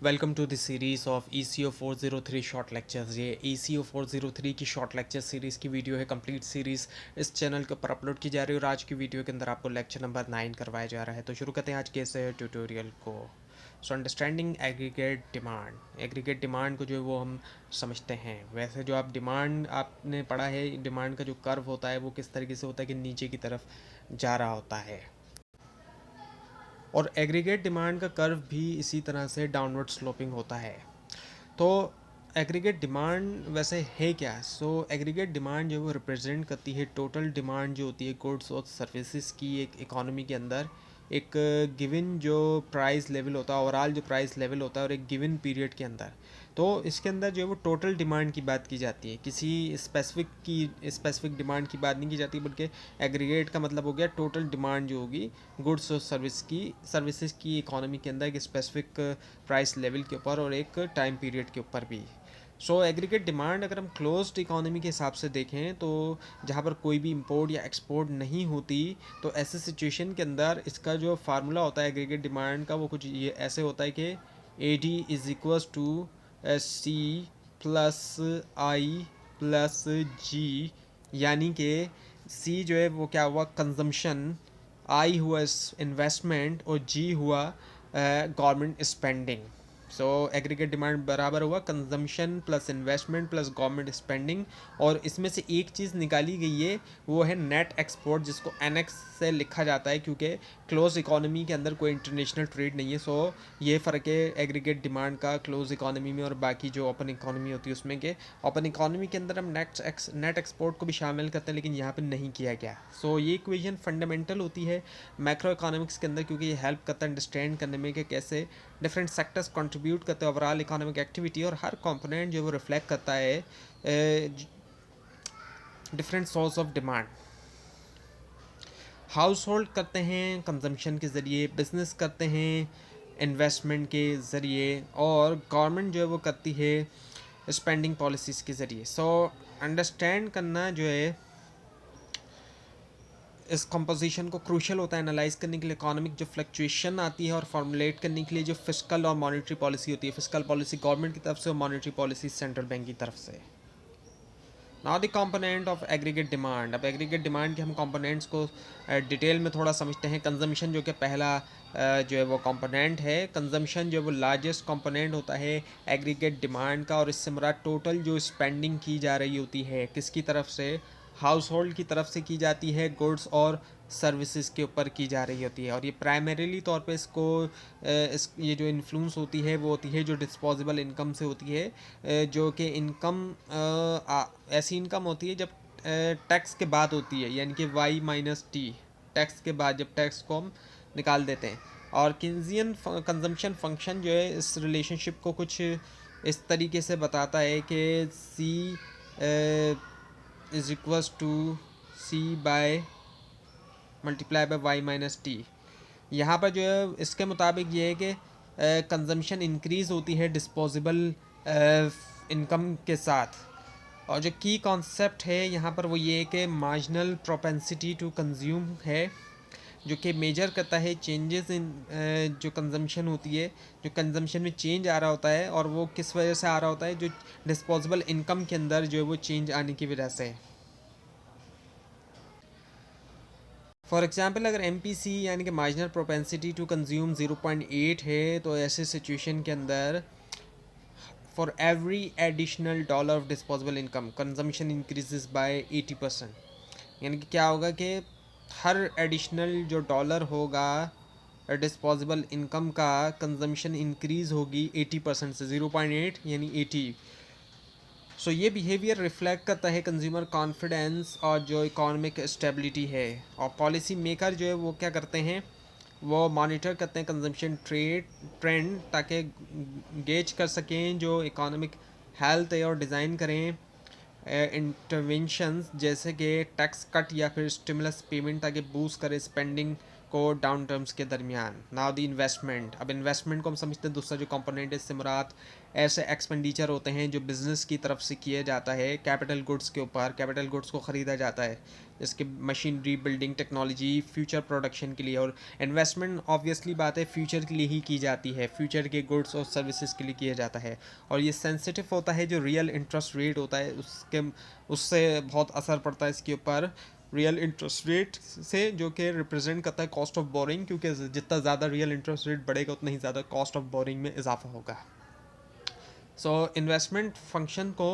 Welcome to the series of ECO 403 short lectures. ये ECO 403 की short lecture series की video है, complete series इस चैनल के ऊपर अपलोड की जा रही है और आज की वीडियो के अंदर आपको लेक्चर नंबर 9 करवाया जा रहा है। तो शुरू करते हैं आज के इस ट्यूटोरियल को। सो अंडरस्टैंडिंग एग्रीगेट डिमांड को जो है वो हम समझते हैं। वैसे जो आप डिमांड आपने पढ़ा है, डिमांड का जो कर्व होता है वो किस तरीके से होता है कि नीचे की तरफ जा रहा होता है, और एग्रीगेट डिमांड का कर्व भी इसी तरह से डाउनवर्ड स्लोपिंग होता है। तो एग्रीगेट डिमांड वैसे है क्या? एग्रीगेट डिमांड जो वो रिप्रेजेंट करती है टोटल डिमांड जो होती है गुड्स और सर्विसेज की एक इकोनॉमी के अंदर, एक गिवन जो प्राइस लेवल होता है, ओवरऑल जो प्राइस लेवल होता है और एक गिवन पीरियड के अंदर। तो इसके अंदर जो है वो टोटल डिमांड की बात की जाती है, किसी स्पेसिफिक डिमांड की बात नहीं की जाती, बल्कि एग्रीगेट का मतलब हो गया टोटल डिमांड जो होगी गुड्स और सर्विसेज की इकोनॉमी के अंदर एक स्पेसिफिक प्राइस लेवल के ऊपर और एक टाइम पीरियड के ऊपर भी। एग्रीगेट डिमांड अगर हम क्लोज्ड इकोनॉमी के हिसाब से देखें तो जहाँ पर कोई भी इंपोर्ट या एक्सपोर्ट नहीं होती, तो ऐसे सिचुएशन के अंदर इसका जो फार्मूला होता है एग्रीगेट डिमांड का वो कुछ ये ऐसे होता है कि AD is equals to C plus I plus G, यानी कि सी जो है वो क्या हुआ कंजम्पशन, आई हुआ इन्वेस्टमेंट और जी हुआ गवर्नमेंट स्पेंडिंग। एग्रीगेट डिमांड बराबर हुआ consumption plus investment plus government spending, और इसमें से एक चीज़ निकाली गई है वो है नेट एक्सपोर्ट, जिसको NX से लिखा जाता है क्योंकि क्लोज इकोनॉमी के अंदर कोई इंटरनेशनल ट्रेड नहीं है। ये फ़र्क है एग्रीगेट डिमांड का क्लोज इकोनॉमी में और बाकी जो ओपन इकोनॉमी होती है उसमें के ओपन इकोनॉमी के अंदर हम नेट एक्सपोर्ट को भी शामिल करते हैं, लेकिन यहाँ पे नहीं किया गया। ये इक्वेशन फंडामेंटल होती है मैक्रो इकोनॉमिक्स के अंदर, क्योंकि ये हेल्प करता है अंडरस्टैंड करने में कि कैसे डिफरेंट सेक्टर्स कंट्रीब्यूट करते हैं ओवरऑल इकोनॉमिक एक्टिविटी, और हर कंपोनेंट जो वो रिफ्लेक्ट करता है different source of demand. House hold करते हैं कंजम्पशन के ज़रिए, बिजनेस करते हैं इन्वेस्टमेंट के ज़रिए, और गवर्नमेंट जो है वो करती है स्पेंडिंग पॉलिसीज़ के ज़रिए। अंडरस्टैंड करना जो है इस कंपोजिशन को क्रूशल होता है एनालाइज करने के लिए, इकोनॉमिक जो फ्लक्चुएशन आती है और फॉर्मुलेट करने के लिए जो फिस्कल और मॉनेटरी पॉलिसी होती है। फिस्कल पॉलिसी गवर्नमेंट की तरफ से और मॉनेटरी पॉलिसी सेंट्रल बैंक की तरफ से। Now the component of aggregate demand. अब एग्रीगेट डिमांड के हम कंपोनेंट्स को डिटेल में थोड़ा समझते हैं। कंजम्पशन जो कि पहला जो है वो कंपोनेंट है। कंजम्पशन जो है वो लार्जेस्ट कंपोनेंट होता है एग्रीगेट डिमांड का, और इससे मुराद टोटल जो स्पेंडिंग की जा रही होती है किसकी तरफ से, हाउस होल्ड की तरफ से की जाती है, गुड्स और सर्विसेज के ऊपर की जा रही होती है। और ये प्राइमरीली तौर पे इसको ये जो इन्फ्लुएंस होती है वो होती है जो डिस्पोजेबल इनकम से होती है, जो कि इनकम ऐसी इनकम होती है जब टैक्स के बाद होती है, यानी कि Y-T, टैक्स के बाद जब टैक्स को हम निकाल देते हैं। और किन्जियन कंजम्पशन फंक्शन जो है इस रिलेशनशिप को कुछ इस तरीके से बताता है कि C is equals to C by multiply by Y-T। यहाँ पर जो है इसके मुताबिक ये है कि कंजम्पशन इंक्रीज़ होती है डिस्पोजेबल इनकम के साथ, और जो की कॉन्सेप्ट है यहाँ पर वो ये है कि मार्जिनल प्रोपेंसिटी टू कंज्यूम है, जो कि मेजर करता है चेंजेस इन जो कंजम्पशन होती है, जो कंजम्पशन में चेंज आ रहा होता है, और वो किस वजह से आ रहा होता है, जो डिस्पोजेबल इनकम के अंदर जो है वो चेंज आने की वजह से। फॉर एग्जाम्पल अगर MPC यानी कि मार्जिनल प्रोपेंसिटी टू कंज्यूम 0.8 है, तो ऐसे सिचुएशन के अंदर for every additional dollar of disposable income consumption increases by 80%। यानी कि क्या होगा कि हर एडिशनल जो डॉलर होगा डिस्पोजेबल इनकम का, कंजम्पशन इंक्रीज़ होगी 80% से, 0.8 यानी 80। ये बिहेवियर रिफ्लेक्ट करता है कंज्यूमर कॉन्फिडेंस और जो इकोनॉमिक स्टेबिलिटी है। और पॉलिसी मेकर जो है वो क्या करते हैं, वो मॉनिटर करते हैं कंजम्पशन ट्रेंड, ताकि गेज कर सकें जो इकोनॉमिक हेल्थ है, और डिज़ाइन करें इंटरवेंशंस जैसे कि टैक्स कट या फिर स्टिमुलस पेमेंट, ताकि बूस्ट करे स्पेंडिंग को डाउन टर्म्स के दरमियान। नाउ द इन्वेस्टमेंट, अब इन्वेस्टमेंट को हम समझते हैं दूसरा जो कंपोनेंट है, इससे मुराद ऐसे एक्सपेंडिचर होते हैं जो बिज़नेस की तरफ से किए जाता है कैपिटल गुड्स के ऊपर, कैपिटल गुड्स को ख़रीदा जाता है जिसके machinery, building, technology, future production के लिए। और इन्वेस्टमेंट ऑब्वियसली बात है फ्यूचर के लिए ही की जाती है, फ्यूचर के गुड्स और सर्विसेज के लिए किया जाता है। और ये सेंसिटिव होता है, जो रियल इंटरेस्ट रेट होता है उससे बहुत असर पड़ता है इसके ऊपर, रियल इंटरेस्ट रेट से, जो कि रिप्रेजेंट करता है कॉस्ट ऑफ बोरिंग, क्योंकि जितना ज़्यादा रियल इंटरेस्ट रेट बढ़ेगा उतना ही ज़्यादा कॉस्ट ऑफ बोरिंग में इजाफा होगा। सो इन्वेस्टमेंट फंक्शन को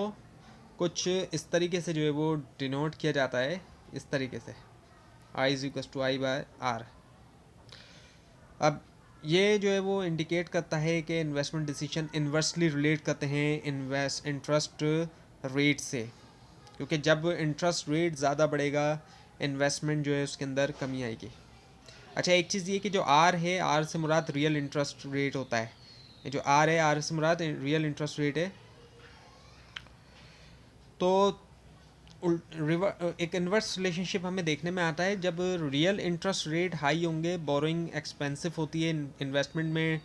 कुछ इस तरीके से जो है वो डिनोट किया जाता है, इस तरीके से I is equal to I by R. अब ये जो है वो इंडिकेट करता है कि इन्वेस्टमेंट डिसीजन इन्वर्सली रिलेट करते हैं इंटरेस्ट रेट से, क्योंकि जब इंटरेस्ट रेट ज़्यादा बढ़ेगा इन्वेस्टमेंट जो है उसके अंदर कमी आएगी। अच्छा, एक चीज़ ये कि जो आर है, आर से मुराद रियल इंटरेस्ट रेट होता है, ये जो आर है, आर से मुराद रियल इंटरेस्ट रेट है। तो एक इन्वर्स रिलेशनशिप हमें देखने में आता है, जब रियल इंटरेस्ट रेट हाई होंगे बोरोइंग एक्सपेंसिव होती है, इन्वेस्टमेंट में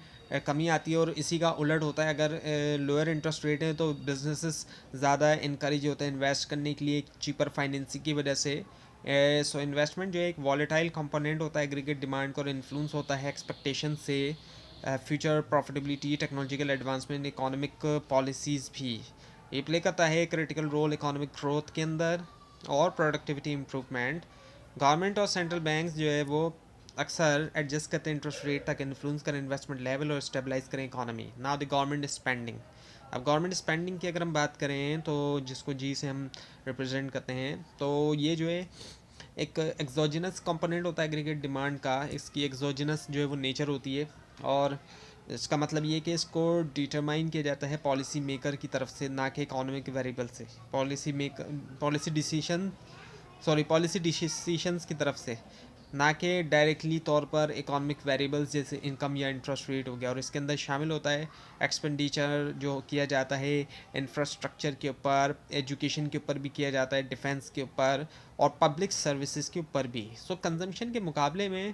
कमी आती है, और इसी का उलट होता है, अगर लोअर इंटरेस्ट रेट है तो बिजनेसेस ज़्यादा इनकरेज होते हैं इन्वेस्ट करने के लिए चीपर फाइनेंसिंग की वजह से। सो इन्वेस्टमेंट जो है एक वॉलेटाइल कंपोनेंट होता है एग्रीगेट डिमांड को, और इन्फ्लुएंस होता है एक्सपेक्टेशन से, future profitability, technological advancement, economic policies भी। ये प्ले करता है क्रिटिकल रोल इकोनॉमिक ग्रोथ के अंदर और प्रोडक्टिविटी इम्प्रूवमेंट। गवर्नमेंट और सेंट्रल बैंक्स जो है वो अक्सर एडजस्ट करते हैं इंटरेस्ट रेट तक, इन्फ्लुएंस करें इन्वेस्टमेंट लेवल और स्टेबलाइज करें economy. Now the government spending, अब गवर्नमेंट स्पेंडिंग की अगर हम बात करें तो जिसको जी से हम रिप्रेजेंट करते हैं, तो ये जो है एक एक्सोजिनस कंपोनेंट होता है एग्रीगेट डिमांड का, इसकी एक्सोजिनस जो है वो नेचर होती है, और इसका मतलब ये कि इसको डिटरमाइन किया जाता है पॉलिसी मेकर की तरफ से, ना कि इकोनॉमिक वेरिएबल से। पॉलिसी डिसीशंस की तरफ से, ना कि डायरेक्टली तौर पर इकोनॉमिक वेरिएबल्स जैसे इनकम या इंटरेस्ट रेट हो गया। और इसके अंदर शामिल होता है एक्सपेंडिचर जो किया जाता है इंफ्रास्ट्रक्चर के ऊपर, एजुकेशन के ऊपर भी किया जाता है, डिफेंस के ऊपर और पब्लिक सर्विसेज के ऊपर भी। सो कंजम्पशन के मुकाबले में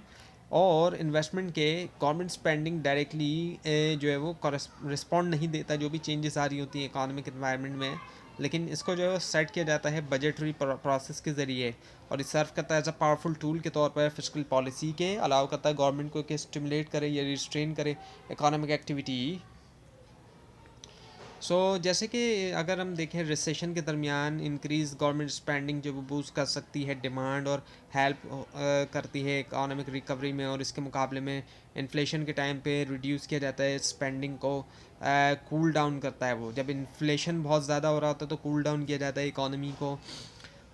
और इन्वेस्टमेंट के गवर्नमेंट स्पेंडिंग डायरेक्टली जो है वो रिस्पॉन्ड नहीं देता जो भी चेंजेस आ रही होती हैं इकोनॉमिक इन्वायरमेंट में, लेकिन इसको जो है सेट किया जाता है बजटरी प्रोसेस के ज़रिए, और ये सर्व करता है एज अ पावरफुल टूल के तौर पर फिस्कल पॉलिसी के, अलाउ करता है गवर्नमेंट को कि स्टिमुलेट करे या रिस्ट्रेन करे इकोनॉमिक एक्टिविटी। जैसे कि अगर हम देखें रिसेशन के दरमियान इंक्रीज गवर्नमेंट स्पेंडिंग जो वो बूस्ट कर सकती है डिमांड और हेल्प करती है इकोनॉमिक रिकवरी में, और इसके मुकाबले में इन्फ्लेशन के टाइम पे रिड्यूस किया जाता है स्पेंडिंग को, कूल डाउन करता है वो। जब इन्फ्लेशन बहुत ज़्यादा हो रहा होता है तो कूल डाउन किया जाता है इकोनॉमी को।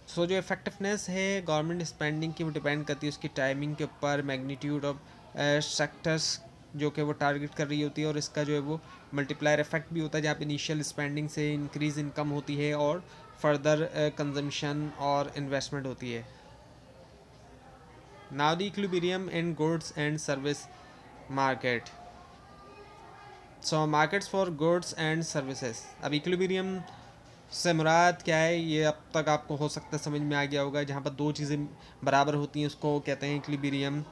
जो इफेक्टिवनेस है गवर्नमेंट स्पेंडिंग की वो डिपेंड करती है उसकी टाइमिंग के ऊपर, मैग्नीट्यूड ऑफ सेक्टर्स जो कि वो टारगेट कर रही होती है, और इसका जो है वो मल्टीप्लायर इफेक्ट भी होता है, जहाँ पे इनिशियल स्पेंडिंग से इंक्रीज इनकम होती है और फर्दर कंजम्पशन और इन्वेस्टमेंट होती है। Now the equilibrium in goods and service market. Markets for goods and services. अब इक्विलिब्रियम से मुराद क्या है, ये अब तक आपको हो सकता है समझ में आ गया होगा, जहाँ पर दो चीज़ें बराबर होती हैं उसको कहते हैं इक्विलिब्रियम।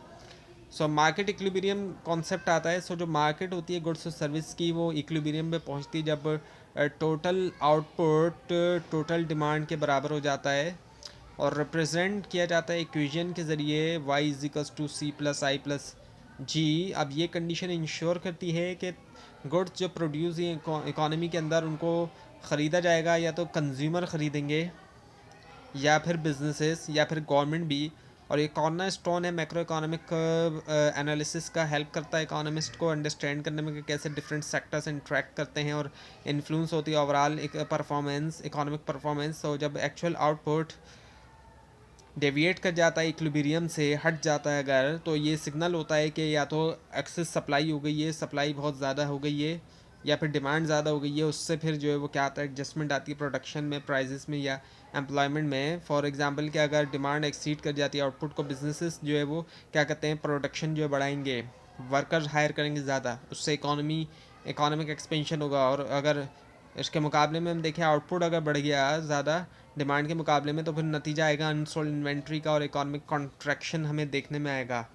मार्केट इक्विलिब्रियम कॉन्सेप्ट आता है। जो मार्केट होती है गुड्स और सर्विस की, वो इक्विलिब्रियम पे पहुंचती है जब टोटल आउटपुट टोटल डिमांड के बराबर हो जाता है, और रिप्रेजेंट किया जाता है इक्वेशन के ज़रिए y is equals to C plus I plus G. अब ये कंडीशन इंश्योर करती है कि गुड्स जो प्रोड्यूस इकोनॉमी के अंदर उनको ख़रीदा जाएगा, या तो कंज्यूमर ख़रीदेंगे या फिर बिजनेसेस या फिर गवर्नमेंट भी। और ये कॉर्नर स्टोन है मैक्रो इकोनॉमिक एनालिसिस का, हेल्प करता है इकोनॉमिस्ट को अंडरस्टैंड करने में कि कैसे डिफरेंट सेक्टर्स इंट्रैक्ट करते हैं और इन्फ्लुएंस होती है ओवरऑल परफॉर्मेंस, इकोनॉमिक परफॉर्मेंस। जब एक्चुअल आउटपुट डेविएट कर जाता है इक्विलिब्रियम से, हट जाता है अगर, तो ये सिग्नल होता है कि या तो एक्सेस सप्लाई हो गई है, सप्लाई बहुत ज़्यादा हो गई है, या फिर डिमांड ज़्यादा हो गई है। उससे फिर जो है वो क्या आता है, एडजस्टमेंट आती है प्रोडक्शन में, प्राइजेस में या एम्प्लॉयमेंट में। फॉर एग्जांपल कि अगर डिमांड एक्सीड कर जाती है आउटपुट को, बिजनेसेस जो है वो क्या करते हैं, प्रोडक्शन जो है बढ़ाएंगे, वर्कर्स हायर करेंगे ज़्यादा, उससे इकोनॉमिक एक्सपेंशन होगा। और अगर इसके मुकाबले में हम देखें आउटपुट अगर बढ़ गया ज़्यादा डिमांड के मुकाबले में, तो फिर नतीजा आएगा अनसोल्ड इन्वेंट्री का और इकोनॉमिक कॉन्ट्रैक्शन हमें देखने में आएगा।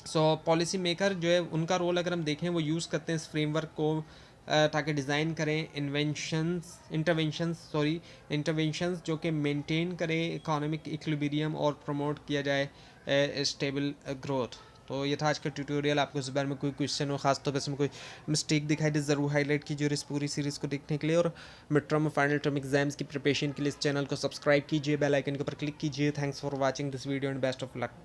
सो पॉलिसी मेकर जो है उनका रोल अगर हम देखें वो यूज़ करते हैं इस फ्रेमवर्क को ताकि डिज़ाइन करें इंटरवेंशंस जो कि मेंटेन करें इकोनॉमिक इक्विलिब्रियम और प्रमोट किया जाए स्टेबल ग्रोथ। तो ये था आज का ट्यूटोरियल। आपको इस बारे में कोई क्वेश्चन हो, खास तौर पर इसमें कोई मिस्टेक दिखाई दे ज़रूर हाईलाइट कीजिए। और इस पूरी सीरीज़ को देखने के लिए और मिड टर्म और फाइनल टर्म एग्जाम्स की प्रिपरेशन के लिए इस चैनल को सब्सक्राइब कीजिए, बेल आइकन के ऊपर क्लिक कीजिए। Thanks for watching this video and best of luck.